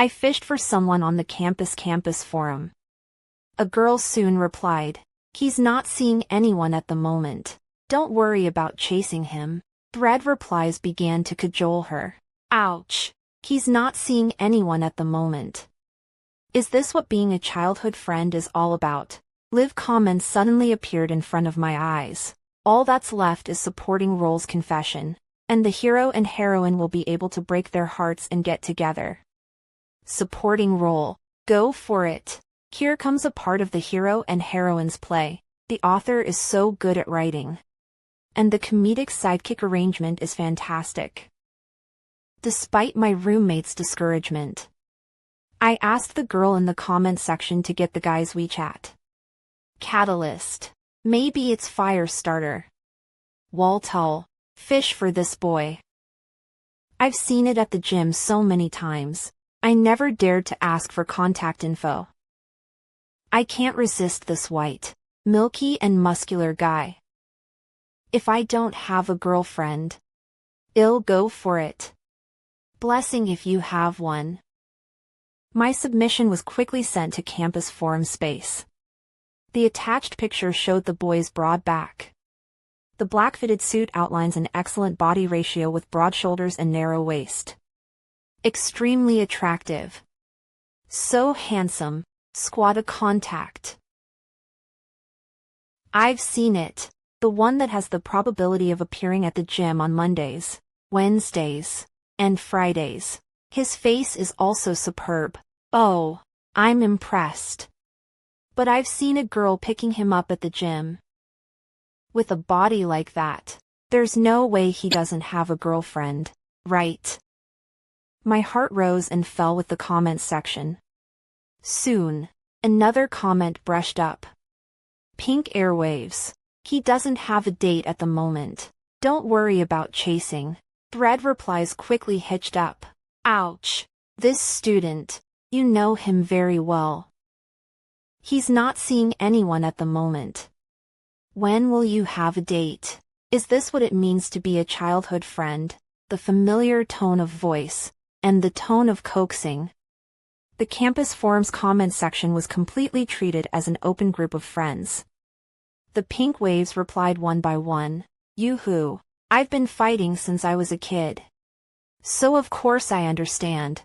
I fished for someone on the campus forum. A girl soon replied. He's not seeing anyone at the moment. Don't worry about chasing him. Thread replies began to cajole her. Ouch. He's not seeing anyone at the moment. Is this what being a childhood friend is all about? Live comments suddenly appeared in front of my eyes. All that's left is supporting role's confession, and the hero and heroine will be able to break their hearts and get together. Supporting role. Go for it. Here comes a part of the hero and heroine's play. The author is so good at writing. And the comedic sidekick arrangement is fantastic. Despite my roommate's discouragement, I asked the girl in the comment section to get the guy's WeChat. Catalyst. Maybe it's Firestarter. Waltall. Fish for this boy. I've seen it at the gym so many times. I never dared to ask for contact info. I can't resist this white, milky and muscular guy. If I don't have a girlfriend, I'll go for it. Blessing if you have one. My submission was quickly sent to campus forum space. The attached picture showed the boy's broad back. The black-fitted suit outlines an excellent body ratio with broad shoulders and narrow waist. Extremely attractive. So handsome. Squad a contact. I've seen it. The one that has the probability of appearing at the gym on Mondays, Wednesdays, and Fridays. His face is also superb. Oh, I'm impressed. But I've seen a girl picking him up at the gym. With a body like that, there's no way he doesn't have a girlfriend, right? My heart rose and fell with the comments section. Soon, another comment brushed up. Pink airwaves. He doesn't have a date at the moment. Don't worry about chasing. Thread replies quickly hitched up. Ouch. This student. You know him very well. He's not seeing anyone at the moment. When will you have a date? Is this what it means to be a childhood friend? The familiar tone of voice, and the tone of coaxing. The campus forums comment section was completely treated as an open group of friends. The pink waves replied one by one. Yoo-hoo. I've been fighting since I was a kid. So of course I understand.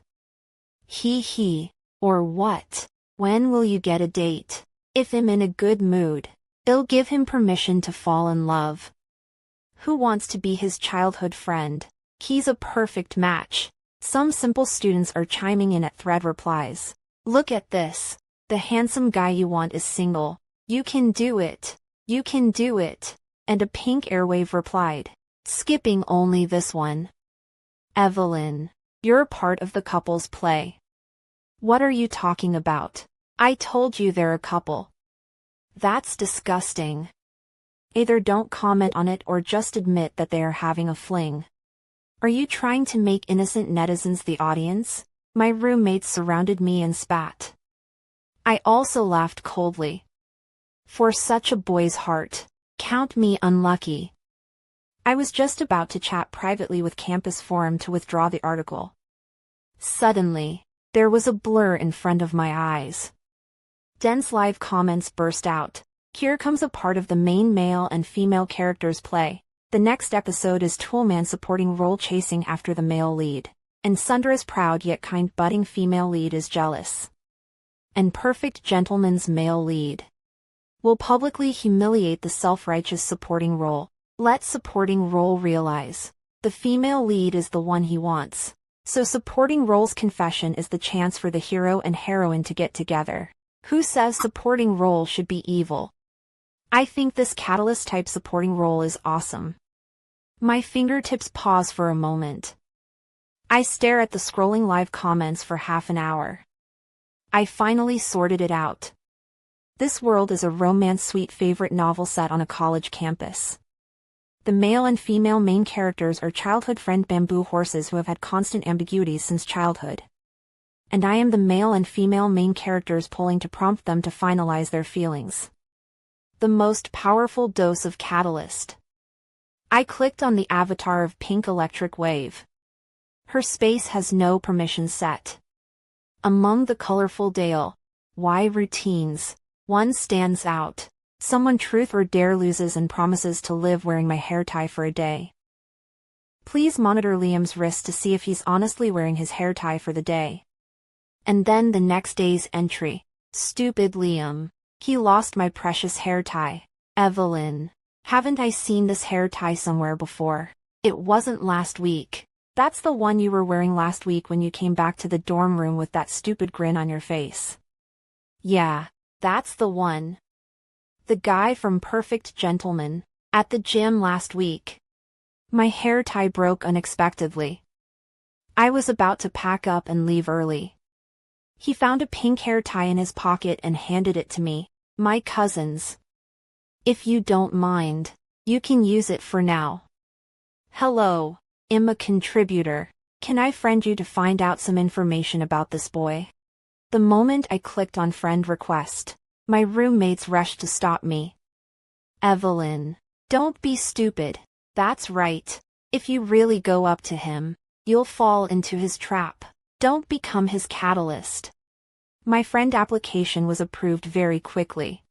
He. Or what? When will you get a date? If I'm in a good mood, I'll give him permission to fall in love. Who wants to be his childhood friend? He's a perfect match. Some simple students are chiming in at thread replies. Look at this. The handsome guy you want is single. You can do it. You can do it. And a pink airwave replied. Skipping only this one. Evelyn. You're part of the couple's play. What are you talking about? I told you they're a couple. That's disgusting. Either don't comment on it or just admit that they are having a fling. Are you trying to make innocent netizens the audience? My roommates surrounded me and spat. I also laughed coldly. For such a boy's heart, count me unlucky. I was just about to chat privately with Campus Forum to withdraw the article. Suddenly, there was a blur in front of my eyes. Dense live comments burst out. Here comes a part of the main male and female characters' play. The next episode is Toolman supporting role chasing after the male lead. And Sundra's proud yet kind budding female lead is jealous. And Perfect Gentleman's male lead will publicly humiliate the self-righteous supporting role. Let supporting role realize the female lead is the one he wants. So supporting role's confession is the chance for the hero and heroine to get together. Who says supporting role should be evil? I think this catalyst type supporting role is awesome. My fingertips pause for a moment. I stare at the scrolling live comments for half an hour. I finally sorted it out. This world is a romance sweet favorite novel set on a college campus. The male and female main characters are childhood friend bamboo horses who have had constant ambiguities since childhood. And I am the male and female main characters pulling to prompt them to finalize their feelings. The most powerful dose of catalyst. I clicked on the avatar of Pink Electric Wave. Her space has no permissions set. Among the colorful DIY routines, one stands out. Someone truth or dare loses and promises to live wearing my hair tie for a day. Please monitor Liam's wrist to see if he's honestly wearing his hair tie for the day. And then the next day's entry. Stupid Liam. He lost my precious hair tie. Evelyn. Haven't I seen this hair tie somewhere before? It wasn't last week. That's the one you were wearing last week when you came back to the dorm room with that stupid grin on your face. Yeah, that's the one. The guy from Perfect Gentleman. At the gym last week. My hair tie broke unexpectedly. I was about to pack up and leave early. He found a pink hair tie in his pocket and handed it to me. My cousin's. If you don't mind, you can use it for now. Hello, I'm a contributor. Can I friend you to find out some information about this boy? The moment I clicked on friend request, my roommates rushed to stop me. Evelyn, don't be stupid. That's right. If you really go up to him, you'll fall into his trap. Don't become his catalyst. My friend application was approved very quickly.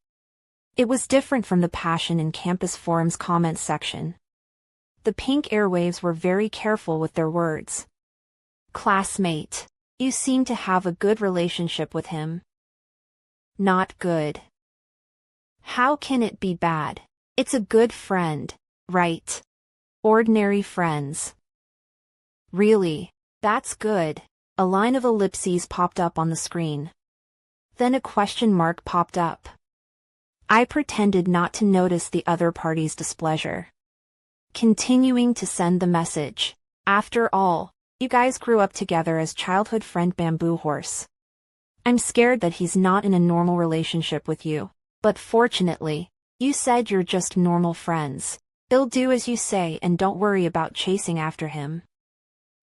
It was different from the passion in campus forums comments section. The pink airwaves were very careful with their words. Classmate, you seem to have a good relationship with him. Not good. How can it be bad? It's a good friend, right? Ordinary friends. Really? That's good. A line of ellipses popped up on the screen. Then a question mark popped up. I pretended not to notice the other party's displeasure. Continuing to send the message. After all, you guys grew up together as childhood friend Bamboo Horse. I'm scared that he's not in a normal relationship with you. But fortunately, you said you're just normal friends. He'll do as you say and don't worry about chasing after him.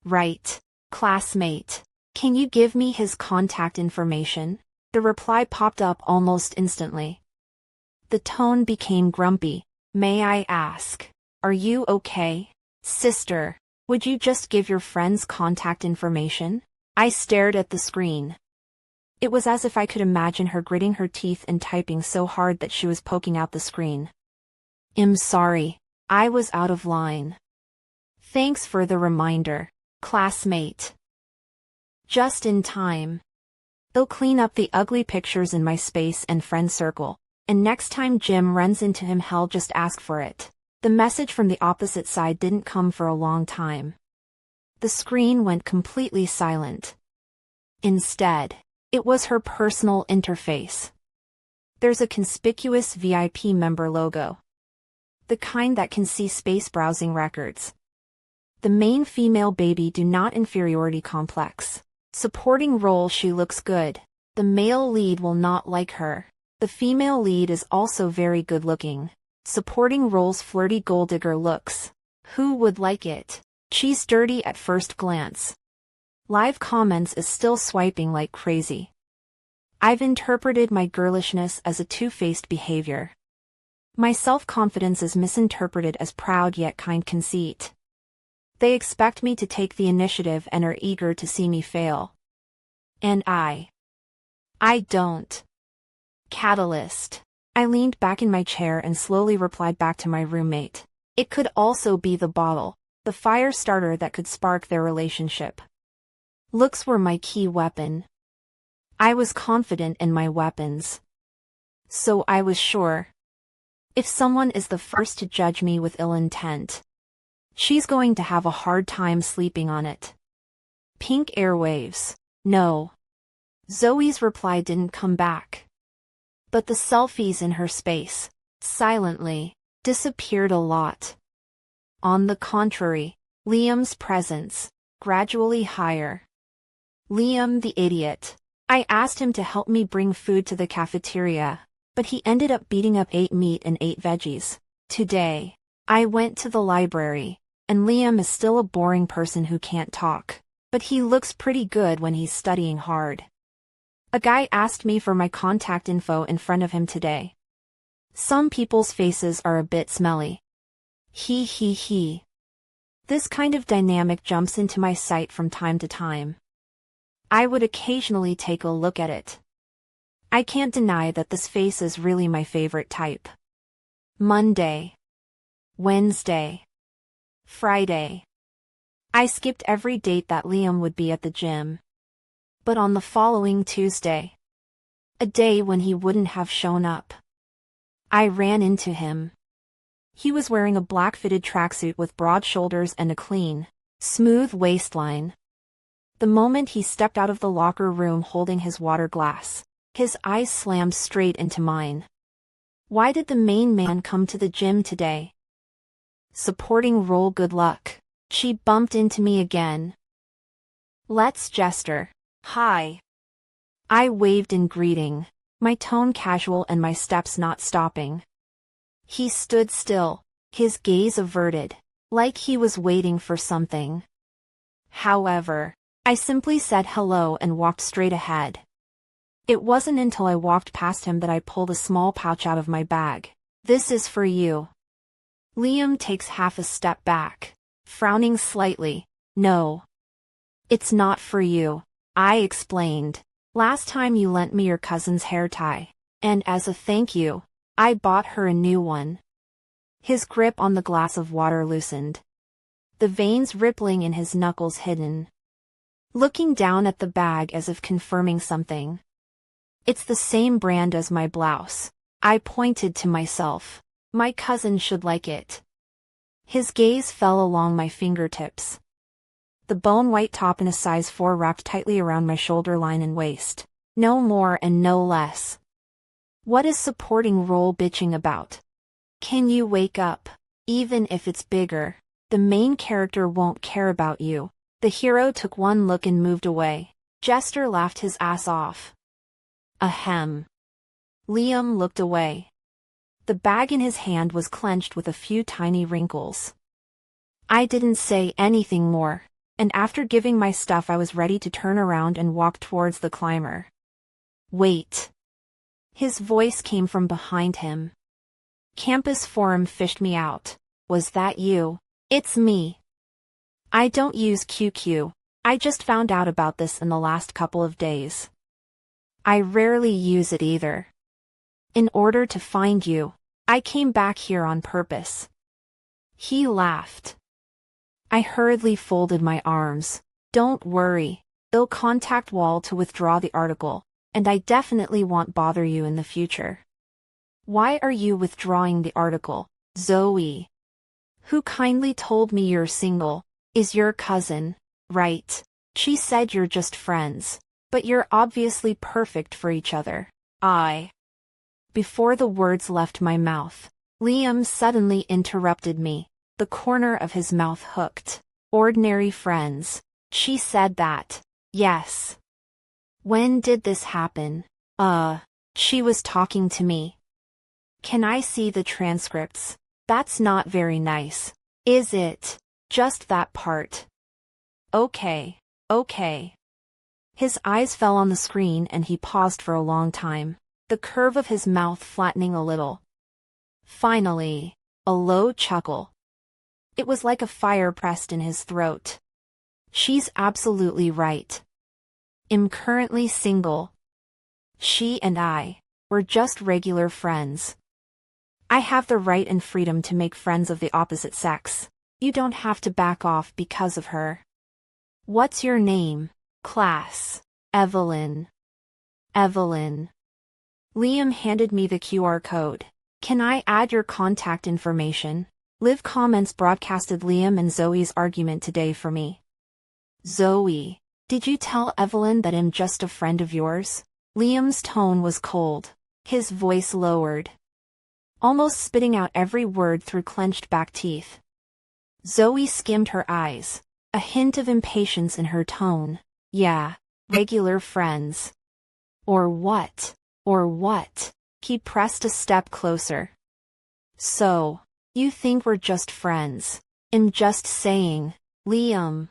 Right, classmate. Can you give me his contact information? The reply popped up almost instantly. The tone became grumpy. May I ask, are you okay? Sister, would you just give your friend's contact information? I stared at the screen. It was as if I could imagine her gritting her teeth and typing so hard that she was poking out the screen. I'm sorry, I was out of line. Thanks for the reminder, classmate. Just in time. They'll clean up the ugly pictures in my space and friend circle. And next time Jim runs into him, he'll just ask for it. The message from the opposite side didn't come for a long time. The screen went completely silent. Instead, it was her personal interface. There's a conspicuous VIP member logo. The kind that can see space browsing records. The main female baby do not inferiority complex. Supporting role, she looks good. The male lead will not like her. The female lead is also very good looking. Supporting roles, flirty gold digger looks. Who would like it? She's dirty at first glance. Live comments is still swiping like crazy. I've interpreted my girlishness as a two-faced behavior. My self-confidence is misinterpreted as proud yet kind conceit. They expect me to take the initiative and are eager to see me fail. And I don't. Catalyst. I leaned back in my chair and slowly replied back to my roommate. It could also be the bottle, the fire starter that could spark their relationship. Looks were my key weapon. I was confident in my weapons. So I was sure. If someone is the first to judge me with ill intent, she's going to have a hard time sleeping on it. Pink airwaves. No. Zoe's reply didn't come back. But the selfies in her space, silently, disappeared a lot. On the contrary, Liam's presence, gradually higher. Liam the idiot. I asked him to help me bring food to the cafeteria, but he ended up beating up 8 meat and 8 veggies. Today, I went to the library, and Liam is still a boring person who can't talk, but he looks pretty good when he's studying hard. A guy asked me for my contact info in front of him today. Some people's faces are a bit smelly. He. This kind of dynamic jumps into my sight from time to time. I would occasionally take a look at it. I can't deny that this face is really my favorite type. Monday. Wednesday. Friday. I skipped every date that Liam would be at the gym. But on the following Tuesday, a day when he wouldn't have shown up, I ran into him. He was wearing a black fitted tracksuit with broad shoulders and a clean, smooth waistline. The moment he stepped out of the locker room holding his water glass, his eyes slammed straight into mine. Why did the main man come to the gym today? Supporting role, good luck. She bumped into me again. Let's Jester. Hi. I waved in greeting, my tone casual and my steps not stopping. He stood still, his gaze averted, like he was waiting for something. However, I simply said hello and walked straight ahead. It wasn't until I walked past him that I pulled a small pouch out of my bag. This is for you. Liam takes half a step back, frowning slightly. No. It's not for you, I explained. Last time you lent me your cousin's hair tie, and as a thank you, I bought her a new one. His grip on the glass of water loosened, the veins rippling in his knuckles hidden. Looking down at the bag as if confirming something. It's the same brand as my blouse. I pointed to myself. My cousin should like it. His gaze fell along my fingertips. The bone-white top in a size 4 wrapped tightly around my shoulder line and waist. No more and no less. What is supporting role bitching about? Can you wake up? Even if it's bigger, the main character won't care about you. The hero took one look and moved away. Jester laughed his ass off. Ahem. Liam looked away. The bag in his hand was clenched with a few tiny wrinkles. I didn't say anything more, and after giving my stuff I was ready to turn around and walk towards the climber. Wait. His voice came from behind him. Campus Forum fished me out. Was that you? It's me. I don't use QQ. I just found out about this in the last couple of days. I rarely use it either. In order to find you, I came back here on purpose. He laughed. I hurriedly folded my arms. Don't worry, they'll contact Wall to withdraw the article, and I definitely won't bother you in the future. Why are you withdrawing the article, Zoe? Who kindly told me you're single, is your cousin, right? She said you're just friends, but you're obviously perfect for each other. Before the words left my mouth, Liam suddenly interrupted me, the corner of his mouth hooked. Ordinary friends. She said that. Yes. When did this happen? She was talking to me. Can I see the transcripts? That's not very nice, is it? Just that part. Okay. His eyes fell on the screen and he paused for a long time, the curve of his mouth flattening a little. Finally, a low chuckle. It was like a fire pressed in his throat. She's absolutely right. I'm currently single. She and I, we're just regular friends. I have the right and freedom to make friends of the opposite sex. You don't have to back off because of her. What's your name? Class. Evelyn. Liam handed me the QR code. Can I add your contact information? Live Comments broadcasted Liam and Zoe's argument today for me. Zoe, did you tell Evelyn that I'm just a friend of yours? Liam's tone was cold, his voice lowered, almost spitting out every word through clenched back teeth. Zoe skimmed her eyes, a hint of impatience in her tone. Yeah, regular friends. Or what? He pressed a step closer. So, you think we're just friends? I'm just saying, Liam.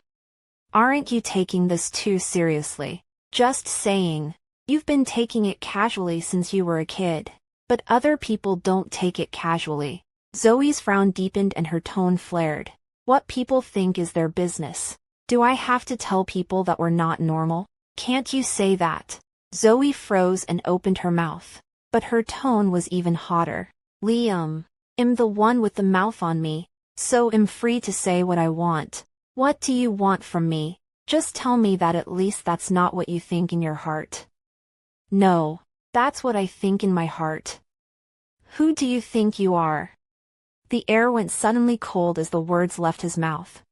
Aren't you taking this too seriously? Just saying. You've been taking it casually since you were a kid. But other people don't take it casually. Zoe's frown deepened and her tone flared. What people think is their business. Do I have to tell people that we're not normal? Can't you say that? Zoe froze and opened her mouth. But her tone was even hotter. Liam. I'm the one with the mouth on me, so I'm free to say what I want. What do you want from me? Just tell me that at least that's not what you think in your heart. No, that's what I think in my heart. Who do you think you are? The air went suddenly cold as the words left his mouth.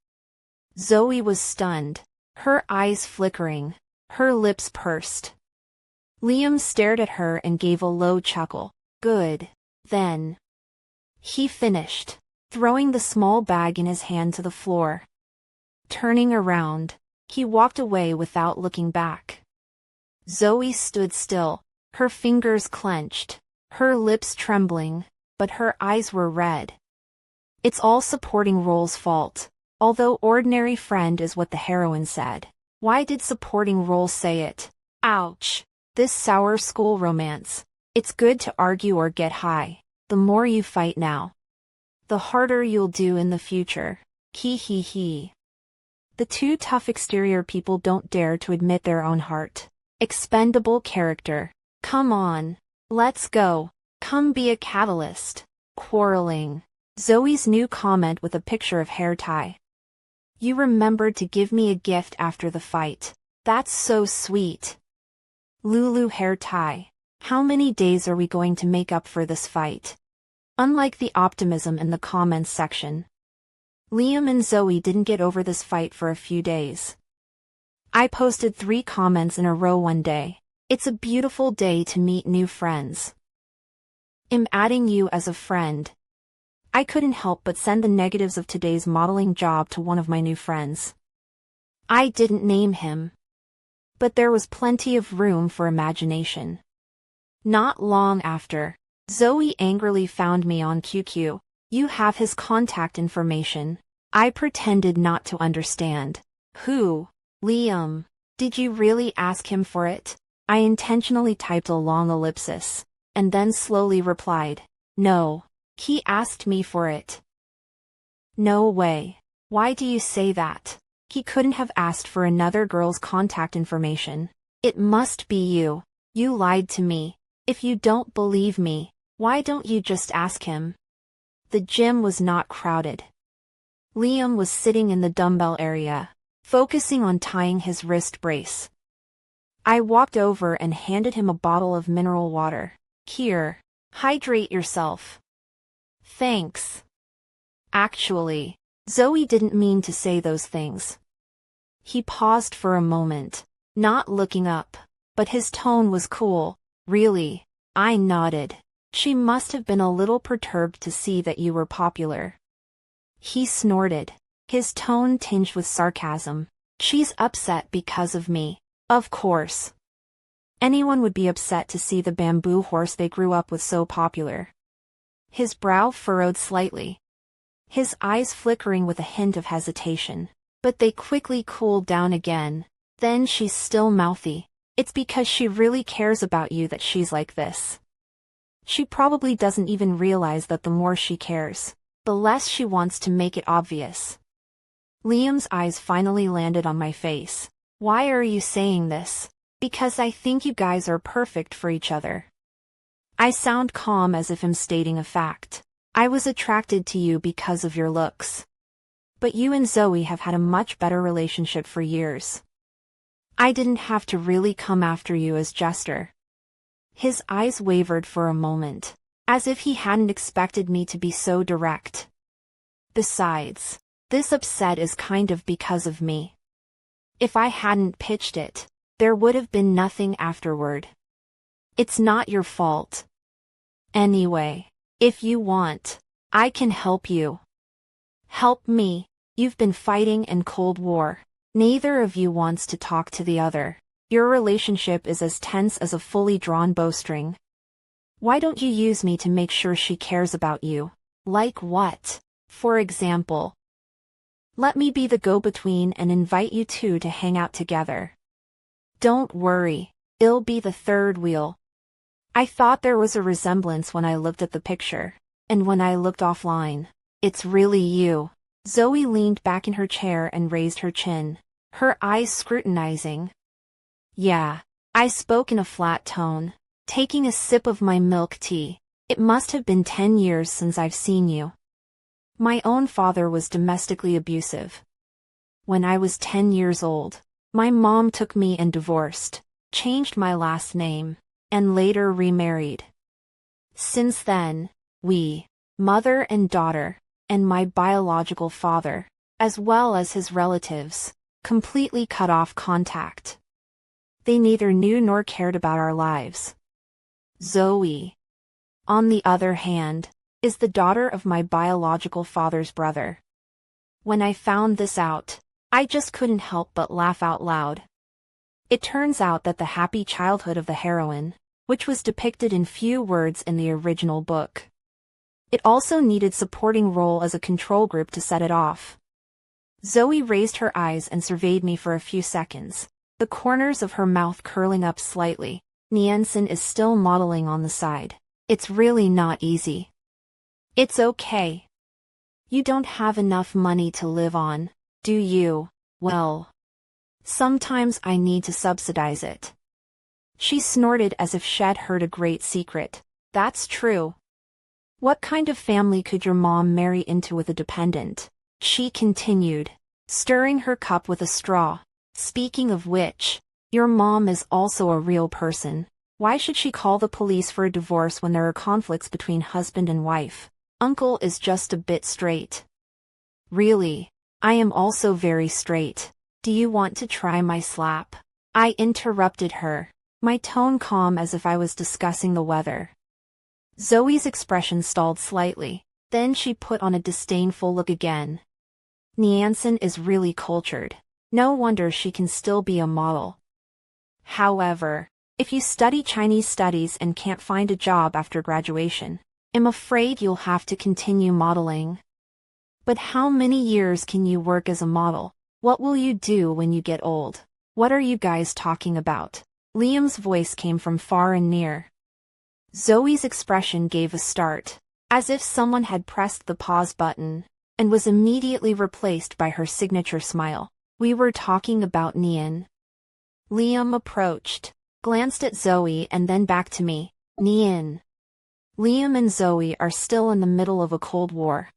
Zoe was stunned, her eyes flickering, her lips pursed. Liam stared at her and gave a low chuckle. Good, then. He finished, throwing the small bag in his hand to the floor. Turning around, he walked away without looking back. Zoe stood still, her fingers clenched, her lips trembling, but her eyes were red. It's all supporting role's fault. Although ordinary friend is what the heroine said. Why did supporting role say it? Ouch. This sour school romance. It's good to argue or get high. The more you fight now, the harder you'll do in the future. Hee hee hee. The two tough exterior people don't dare to admit their own heart. Expendable character. Come on. Let's go. Come be a catalyst. Quarreling. Zoe's new comment with a picture of hair tie. You remembered to give me a gift after the fight. That's so sweet. Lulu hair tie. How many days are we going to make up for this fight? Unlike the optimism in the comments section, Liam and Zoe didn't get over this fight for a few days. I posted 3 comments in a row one day. It's a beautiful day to meet new friends. I'm adding you as a friend. I couldn't help but send the negatives of today's modeling job to one of my new friends. I didn't name him. But there was plenty of room for imagination. Not long after, Zoe angrily found me on QQ. You have his contact information. I pretended not to understand. Who? Liam. Did you really ask him for it? I intentionally typed a long ellipsis, and then slowly replied, no. He asked me for it. No way. Why do you say that? He couldn't have asked for another girl's contact information. It must be you. You lied to me. If you don't believe me, why don't you just ask him? The gym was not crowded. Liam was sitting in the dumbbell area, focusing on tying his wrist brace. I walked over and handed him a bottle of mineral water. Here, hydrate yourself. Thanks. Actually, Zoe didn't mean to say those things. He paused for a moment, not looking up, but his tone was cool. Really? I nodded. She must have been a little perturbed to see that you were popular. He snorted, his tone tinged with sarcasm. She's upset because of me. Of course. Anyone would be upset to see the bamboo horse they grew up with so popular. His brow furrowed slightly, his eyes flickering with a hint of hesitation. But they quickly cooled down again. Then she's still mouthy. It's because she really cares about you that she's like this. She probably doesn't even realize that the more she cares, the less she wants to make it obvious. Liam's eyes finally landed on my face. Why are you saying this? Because I think you guys are perfect for each other. I sound calm as if I'm stating a fact. I was attracted to you because of your looks. But you and Zoe have had a much better relationship for years. I didn't have to really come after you as Jester. His eyes wavered for a moment, as if he hadn't expected me to be so direct. Besides, this upset is kind of because of me. If I hadn't pitched it, there would have been nothing afterward. It's not your fault. Anyway, if you want, I can help you. Help me. You've been fighting in Cold War. Neither of you wants to talk to the other. Your relationship is as tense as a fully drawn bowstring. Why don't you use me to make sure she cares about you? Like what? For example, let me be the go-between and invite you two to hang out together. Don't worry, it'll be the third wheel. I thought there was a resemblance when I looked at the picture, and when I looked offline. It's really you. Zoe leaned back in her chair and raised her chin, her eyes scrutinizing. Yeah. I spoke in a flat tone, taking a sip of my milk tea. It must have been 10 years since I've seen you. My own father was domestically abusive. When I was 10 years old, my mom took me and divorced, changed my last name, and later remarried. Since then, we, mother and daughter, and my biological father, as well as his relatives, completely cut off contact. They neither knew nor cared about our lives. Zoe, on the other hand, is the daughter of my biological father's brother. When I found this out, I just couldn't help but laugh out loud. It turns out that the happy childhood of the heroine, which was depicted in few words in the original book, it also needed supporting role as a control group to set it off. Zoe raised her eyes and surveyed me for a few seconds, the corners of her mouth curling up slightly. Niensen is still modeling on the side. It's really not easy. It's okay. You don't have enough money to live on, do you? Well, sometimes I need to subsidize it. She snorted as if she'd heard a great secret. That's true. What kind of family could your mom marry into with a dependent? She continued, stirring her cup with a straw. Speaking of which, your mom is also a real person. Why should she call the police for a divorce when there are conflicts between husband and wife? Uncle is just a bit straight. Really, I am also very straight. Do you want to try my slap? I interrupted her, my tone calm as if I was discussing the weather. Zoe's expression stalled slightly, then she put on a disdainful look again. Niensen is really cultured. No wonder she can still be a model. However, if you study Chinese studies and can't find a job after graduation, I'm afraid you'll have to continue modeling. But how many years can you work as a model? What will you do when you get old? What are you guys talking about? Liam's voice came from far and near. Zoe's expression gave a start, as if someone had pressed the pause button, and was immediately replaced by her signature smile. We were talking about Nian. Liam approached, glanced at Zoe and then back to me. Nian. Liam and Zoe are still in the middle of a Cold War.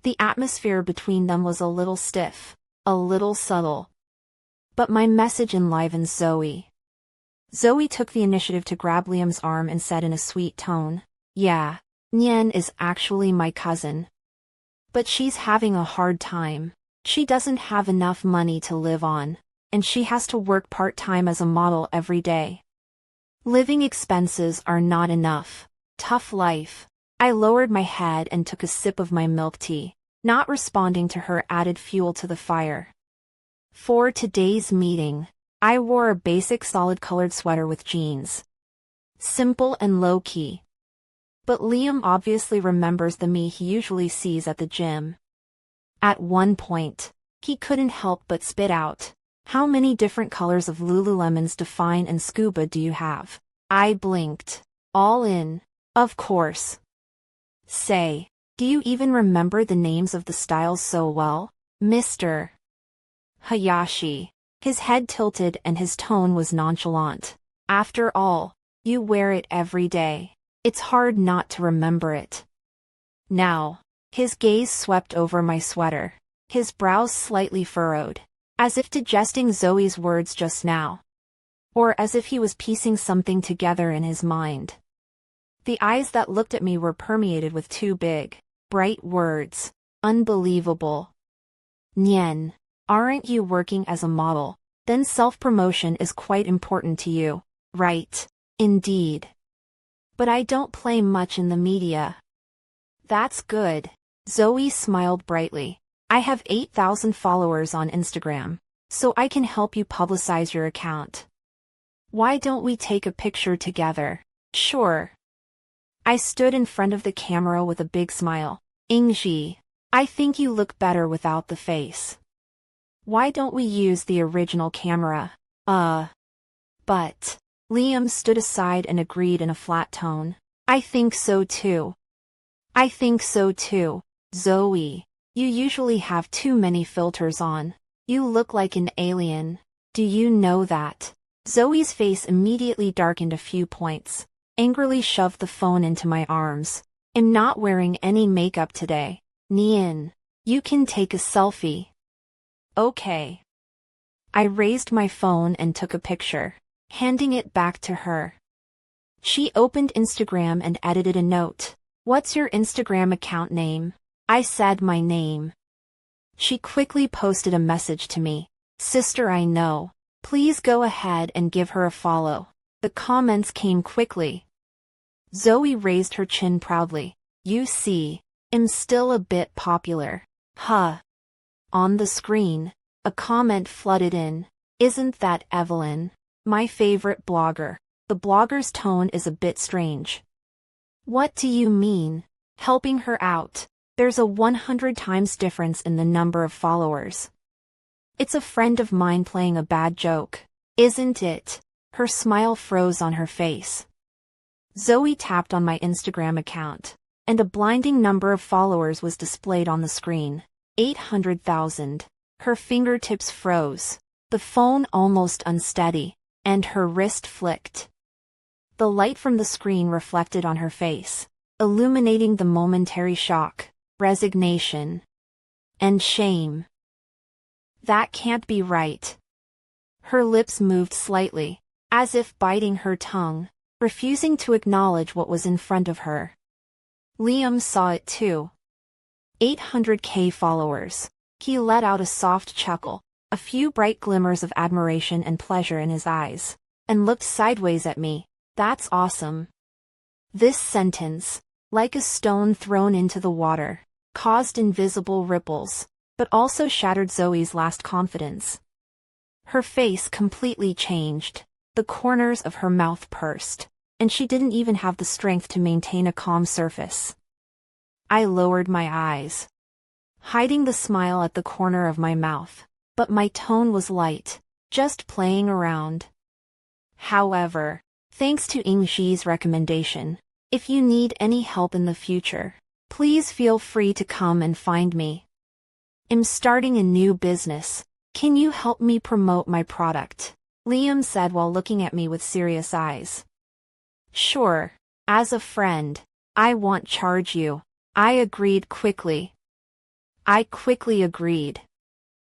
The atmosphere between them was a little stiff, a little subtle. But my message enlivened Zoe. Zoe took the initiative to grab Liam's arm and said in a sweet tone, "Yeah, Nian is actually my cousin. But she's having a hard time. She doesn't have enough money to live on, and she has to work part-time as a model every day. Living expenses are not enough. Tough life." I lowered my head and took a sip of my milk tea, not responding to her added fuel to the fire. For today's meeting, I wore a basic solid-colored sweater with jeans. Simple and low-key. But Liam obviously remembers the me he usually sees at the gym. At one point, he couldn't help but spit out, "How many different colors of Lululemons Define and Scuba do you have?" I blinked. All in, of course. Say, do you even remember the names of the styles so well, Mr. Hayashi? His head tilted and his tone was nonchalant. After all, you wear it every day. It's hard not to remember it. Now, his gaze swept over my sweater, his brows slightly furrowed, as if digesting Zoe's words just now. Or as if he was piecing something together in his mind. The eyes that looked at me were permeated with two big, bright words. Unbelievable. Nian, aren't you working as a model? Then self-promotion is quite important to you, right? Indeed. But I don't play much in the media. That's good. Zoe smiled brightly. I have 8,000 followers on Instagram, so I can help you publicize your account. Why don't we take a picture together? Sure. I stood in front of the camera with a big smile. Ingji, I think you look better without the face. Why don't we use the original camera? But. Liam stood aside and agreed in a flat tone. I think so too. I think so too. Zoe, you usually have too many filters on. You look like an alien. Do you know that? Zoe's face immediately darkened a few points, angrily shoved the phone into my arms. I'm not wearing any makeup today. Nian, you can take a selfie. Okay. I raised my phone and took a picture, handing it back to her. She opened Instagram and edited a note. What's your Instagram account name? I said my name. She quickly posted a message to me. Sister, I know. Please go ahead and give her a follow. The comments came quickly. Zoe raised her chin proudly. You see, I'm still a bit popular. Huh. On the screen, a comment flooded in. Isn't that Evelyn? My favorite blogger. The blogger's tone is a bit strange. What do you mean? Helping her out. There's a 100 times difference in the number of followers. It's a friend of mine playing a bad joke. Isn't it? Her smile froze on her face. Zoe tapped on my Instagram account, and a blinding number of followers was displayed on the screen. 800,000. Her fingertips froze, the phone almost unsteady, and her wrist flicked. The light from the screen reflected on her face, illuminating the momentary shock, resignation, and shame. That can't be right. Her lips moved slightly, as if biting her tongue, refusing to acknowledge what was in front of her. Liam saw it too. 800K followers. He let out a soft chuckle, a few bright glimmers of admiration and pleasure in his eyes, and looked sideways at me. That's awesome. This sentence, like a stone thrown into the water, caused invisible ripples, but also shattered Zoe's last confidence. Her face completely changed, the corners of her mouth pursed, and she didn't even have the strength to maintain a calm surface. I lowered my eyes, hiding the smile at the corner of my mouth, but my tone was light, just playing around. However, thanks to Ingxi's recommendation, if you need any help in the future, please feel free to come and find me. I'm starting a new business. Can you help me promote my product? Liam said while looking at me with serious eyes. Sure. As a friend, I won't charge you. I agreed quickly. I quickly agreed.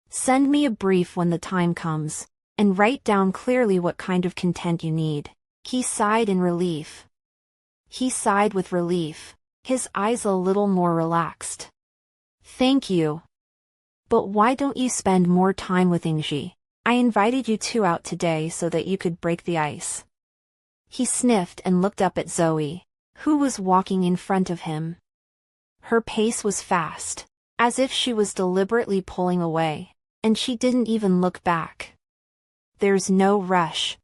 Send me a brief when the time comes, and write down clearly what kind of content you need. He sighed in relief. He sighed with relief, his eyes a little more relaxed. Thank you. But why don't you spend more time with Ingxi? I invited you two out today so that you could break the ice. He sniffed and looked up at Zoe, who was walking in front of him. Her pace was fast, as if she was deliberately pulling away, and she didn't even look back. There's no rush.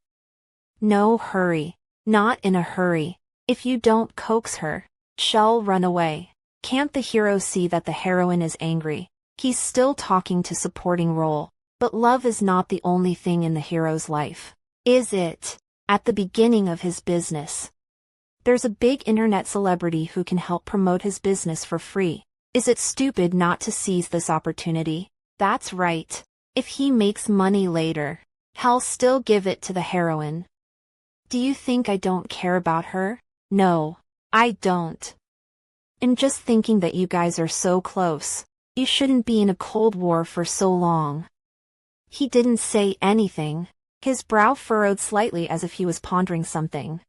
No hurry. Not in a hurry. If you don't coax her, she'll run away. Can't the hero see that the heroine is angry? He's still talking to supporting role, but love is not the only thing in the hero's life, is it? At the beginning of his business, there's a big internet celebrity who can help promote his business for free. Is it stupid not to seize this opportunity? That's right. If he makes money later, he'll still give it to the heroine. Do you think I don't care about her? No, I don't. I'm just thinking that you guys are so close. You shouldn't be in a cold war for so long. He didn't say anything. His brow furrowed slightly as if he was pondering something.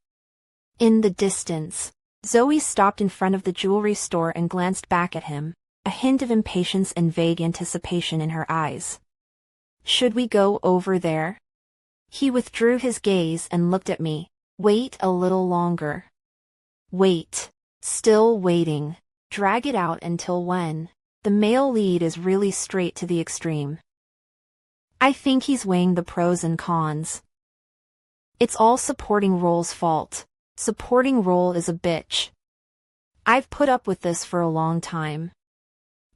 In the distance, Zoe stopped in front of the jewelry store and glanced back at him, a hint of impatience and vague anticipation in her eyes. Should we go over there? He withdrew his gaze and looked at me. Wait a little longer. Wait. Still waiting. Drag it out until when? The male lead is really straight to the extreme. I think he's weighing the pros and cons. It's all supporting role's fault. Supporting role is a bitch. I've put up with this for a long time.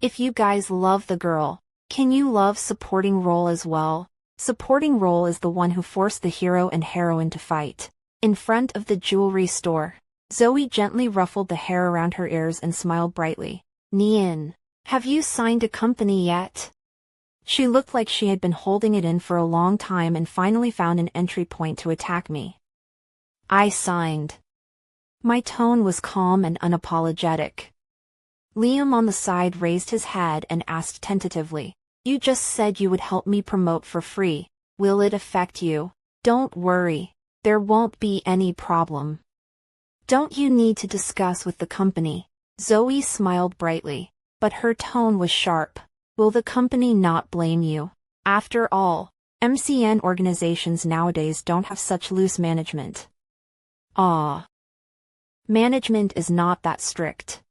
If you guys love the girl, can you love supporting role as well? Supporting role is the one who forced the hero and heroine to fight. In front of the jewelry store, Zoe gently ruffled the hair around her ears and smiled brightly. Nian, have you signed a company yet? She looked like she had been holding it in for a long time and finally found an entry point to attack me. I signed. My tone was calm and unapologetic. Liam on the side raised his head and asked tentatively, "You just said you would help me promote for free. Will it affect you?" "Don't worry. There won't be any problem. Don't you need to discuss with the company?" Zoe smiled brightly, but her tone was sharp. "Will the company not blame you? After all, MCN organizations nowadays don't have such loose management." "Ah. Management is not that strict."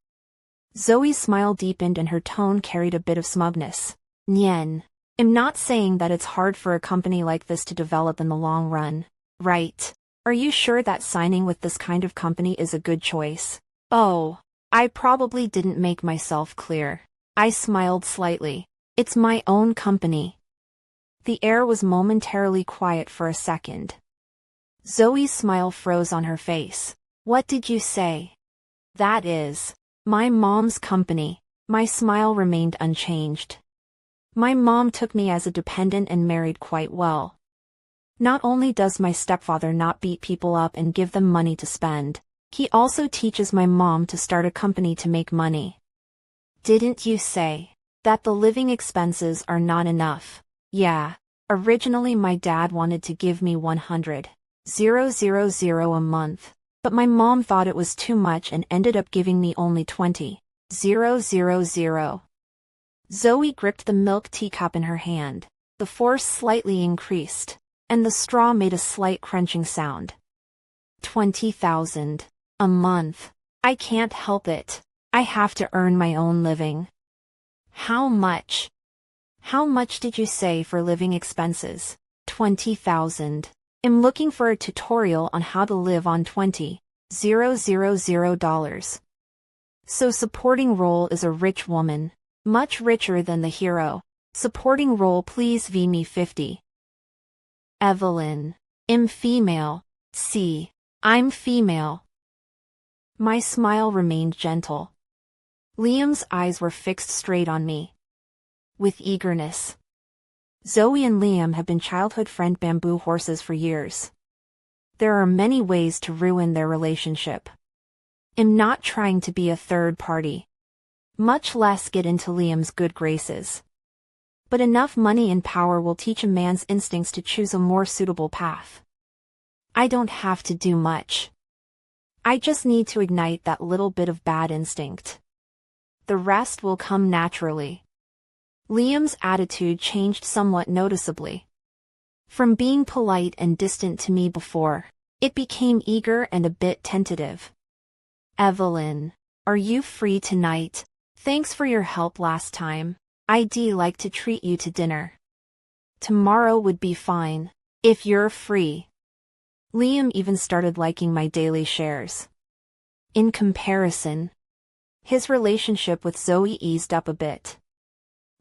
Zoe's smile deepened and her tone carried a bit of smugness. "Nien. I'm not saying that it's hard for a company like this to develop in the long run, right? Are you sure that signing with this kind of company is a good choice?" "Oh, I probably didn't make myself clear." I smiled slightly. "It's my own company." The air was momentarily quiet for a second. Zoe's smile froze on her face. "What did you say?" "That is my mom's company." My smile remained unchanged. My mom took me as a dependent and married quite well. Not only does my stepfather not beat people up and give them money to spend, he also teaches my mom to start a company to make money. "Didn't you say that the living expenses are not enough?" "Yeah. Originally my dad wanted to give me 100,000 a month, but my mom thought it was too much and ended up giving me only 20,000. Zoe gripped the milk teacup in her hand. The force slightly increased, and the straw made a slight crunching sound. 20,000 a month. I can't help it. I have to earn my own living." "How much?" "How much did you say for living expenses?" 20,000. I'm looking for a tutorial on how to live on $20,000. So supporting role is a rich woman. Much richer than the hero. Supporting role, please v me 50. Evelyn. I'm female. See. I'm female. My smile remained gentle. Liam's eyes were fixed straight on me. With eagerness. Zoe and Liam have been childhood friend bamboo horses for years. There are many ways to ruin their relationship. I'm not trying to be a third party. Much less get into Liam's good graces. But enough money and power will teach a man's instincts to choose a more suitable path. I don't have to do much. I just need to ignite that little bit of bad instinct. The rest will come naturally. Liam's attitude changed somewhat noticeably. From being polite and distant to me before, it became eager and a bit tentative. "Evelyn, are you free tonight? Thanks for your help last time. I'd like to treat you to dinner." "Tomorrow would be fine, if you're free." Liam even started liking my daily shares. In comparison, his relationship with Zoe eased up a bit.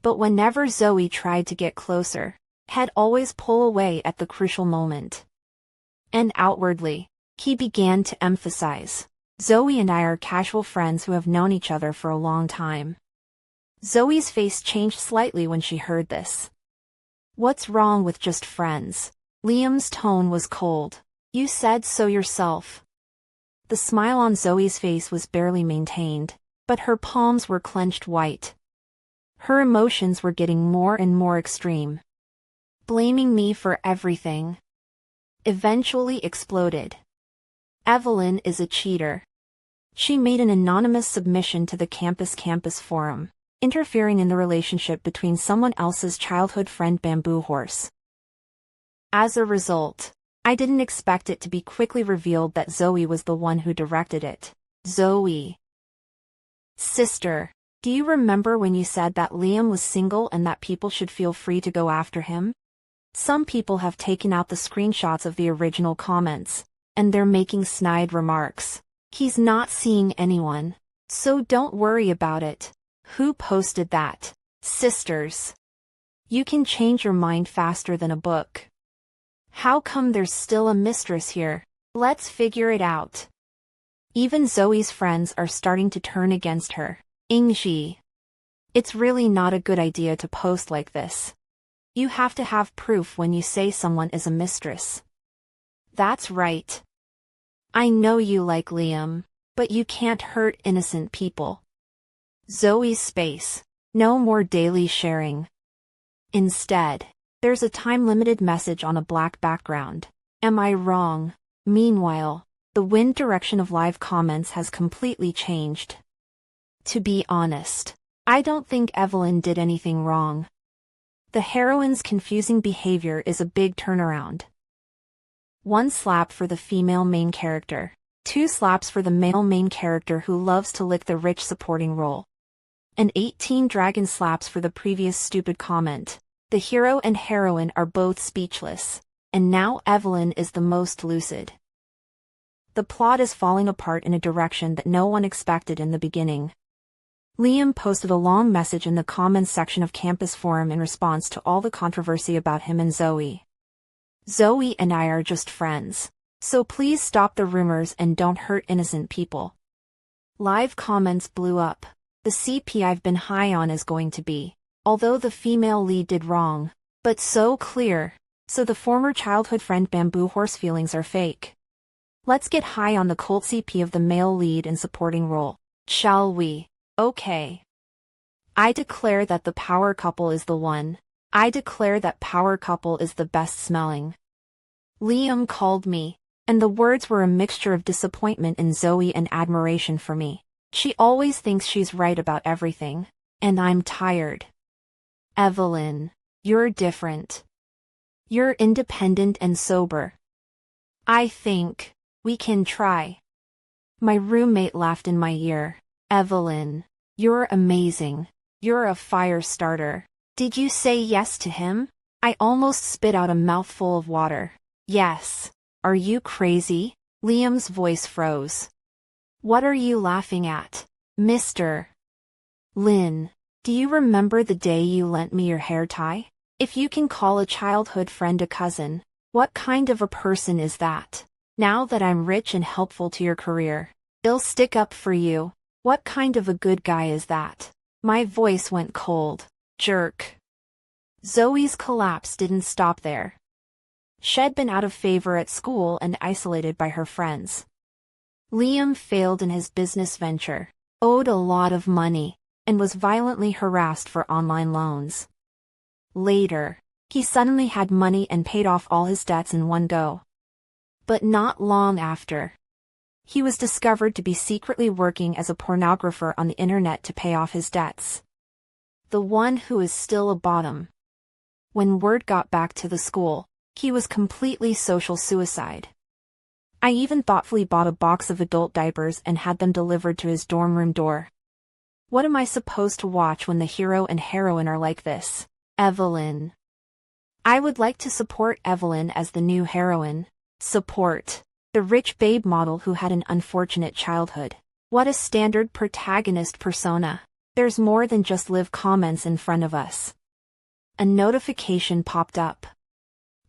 But whenever Zoe tried to get closer, he'd always pull away at the crucial moment. And outwardly, he began to emphasize, "Zoe and I are casual friends who have known each other for a long time." Zoe's face changed slightly when she heard this. "What's wrong with just friends?" Liam's tone was cold. "You said so yourself." The smile on Zoe's face was barely maintained, but her palms were clenched white. Her emotions were getting more and more extreme. Blaming me for everything. Eventually exploded. Evelyn is a cheater. She made an anonymous submission to the campus forum, interfering in the relationship between someone else's childhood friend bamboo horse. As a result, I didn't expect it to be quickly revealed that Zoe was the one who directed it. "Zoe. Sister, do you remember when you said that Liam was single and that people should feel free to go after him? Some people have taken out the screenshots of the original comments, and they're making snide remarks. He's not seeing anyone, so don't worry about it." "Who posted that?" "Sisters. You can change your mind faster than a book. How come there's still a mistress here? Let's figure it out." Even Zoe's friends are starting to turn against her. Ingji. It's really not a good idea to post like this. You have to have proof when you say someone is a mistress. That's right. I know you like Liam, but you can't hurt innocent people. Zoe's space. No more daily sharing. Instead, there's a time-limited message on a black background. Am I wrong? Meanwhile, the wind direction of live comments has completely changed. To be honest, I don't think Evelyn did anything wrong. The heroine's confusing behavior is a big turnaround. 1 slap for the female main character. 2 slaps for the male main character who loves to lick the rich supporting role. And 18 dragon slaps for the previous stupid comment. The hero and heroine are both speechless, and now Evelyn is the most lucid. The plot is falling apart in a direction that no one expected in the beginning. Liam posted a long message in the comments section of Campus Forum in response to all the controversy about him and Zoe. Zoe and I are just friends, so please stop the rumors and don't hurt innocent people. Live comments blew up. The CP I've been high on is going to be, although the female lead did wrong, but so clear, so the former childhood friend Bamboo Horse feelings are fake. Let's get high on the cult CP of the male lead and supporting role, shall we? Okay. I declare that the power couple is the one. I declare that power couple is the best smelling. Liam called me, and the words were a mixture of disappointment in Zoe and admiration for me. She always thinks she's right about everything, and I'm tired. Evelyn, you're different. You're independent and sober. I think we can try. My roommate laughed in my ear. Evelyn, you're amazing. You're a fire starter. Did you say yes to him? I almost spit out a mouthful of water. Yes. Are you crazy? Liam's voice froze. What are you laughing at, Mr. Lin? Do you remember the day you lent me your hair tie? If you can call a childhood friend a cousin, what kind of a person is that? Now that I'm rich and helpful to your career, I'll stick up for you. What kind of a good guy is that? My voice went cold. Jerk. Zoe's collapse didn't stop there. She'd been out of favor at school and isolated by her friends. Liam failed in his business venture, owed a lot of money, and was violently harassed for online loans. Later, he suddenly had money and paid off all his debts in one go. But not long after, he was discovered to be secretly working as a pornographer on the internet to pay off his debts. The one who is still a bottom. When word got back to the school, he was completely social suicide. I even thoughtfully bought a box of adult diapers and had them delivered to his dorm room door. What am I supposed to watch when the hero and heroine are like this? Evelyn. I would like to support Evelyn as the new heroine. Support the rich babe model who had an unfortunate childhood. What a standard protagonist persona. There's more than just live comments in front of us. A notification popped up.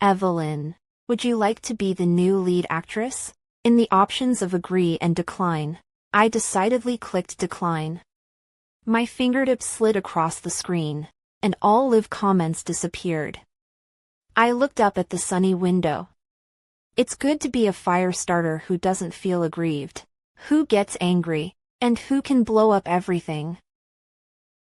Evelyn, would you like to be the new lead actress? In the options of agree and decline, I decidedly clicked decline. My fingertips slid across the screen, and all live comments disappeared. I looked up at the sunny window. It's good to be a fire starter who doesn't feel aggrieved, who gets angry, and who can blow up everything.